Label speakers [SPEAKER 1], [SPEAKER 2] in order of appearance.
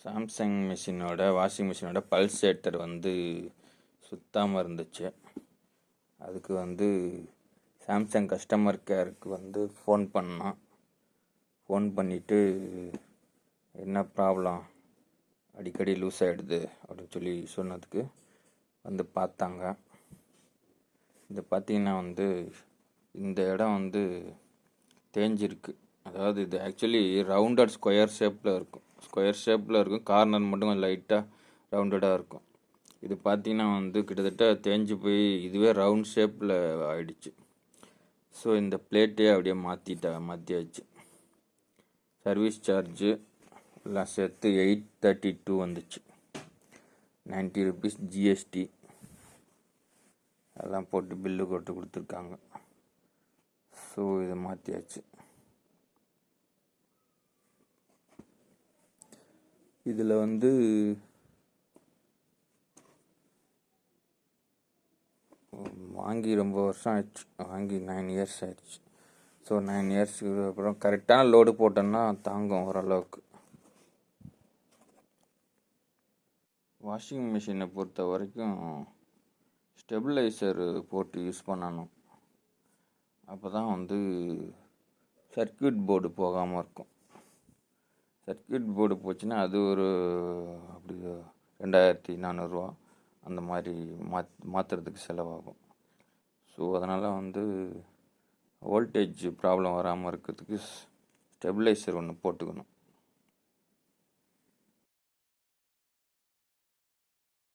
[SPEAKER 1] Samsung washing மிஷினோட pulsator சுத்தாமல் இருந்துச்சு. அதுக்கு சாம்சங் கஸ்டமர் கேருக்கு ஃபோன் பண்ணோம். ஃபோன் பண்ணிவிட்டு என்ன ப்ராப்ளம், அடிக்கடி லூஸ் ஆகிடுது அப்படின்னு சொல்லி சொன்னதுக்கு பார்த்தாங்க. இது பார்த்திங்கன்னா இந்த இடம் தேஞ்சிருக்கு. அதாவது இது ஆக்சுவலி ரவுண்டட் ஸ்கொயர் ஷேப்பில் இருக்கும். கார்னர் மட்டும் கொஞ்சம் லைட்டாக ரவுண்டடாக இருக்கும். இது பார்த்திங்கன்னா கிட்டத்தட்ட தேஞ்சு போய் இதுவே ரவுண்ட் ஷேப்பில் ஆயிடுச்சு. ஸோ இந்த பிளேட்டே அப்படியே மாற்றியாச்சு. சர்வீஸ் சார்ஜு எல்லாம் சேர்த்து 832 வந்துச்சு. 90 rupees ஜிஎஸ்டி எல்லாம் போட்டு பில்லு போட்டு கொடுத்துருக்காங்க. ஸோ இதை மாற்றியாச்சு. இதில் வாங்கி ரொம்ப வருஷம் ஆயிடுச்சு. வாங்கி 9 years ஆயிடுச்சு. ஸோ 9 yearsக்கு அப்புறம் கரெக்டான லோடு போட்டோன்னா தாங்கும் ஓரளவுக்கு. வாஷிங் மிஷினை பொறுத்த வரைக்கும் ஸ்டெபிளைசர் போட்டு யூஸ் பண்ணணும். அப்போ தான் சர்க்யூட் போர்டு போகாமல் இருக்கும். சர்க்யூட் போர்டு போச்சுன்னா அது அப்படி 2400 அந்த மாதிரி மாற்றுறதுக்கு செலவாகும். ஸோ அதனால் வோல்டேஜ் ப்ராப்ளம் வராமல் இருக்கிறதுக்கு ஸ்டெபிளைசர் ஒன்று போட்டுக்கணும்.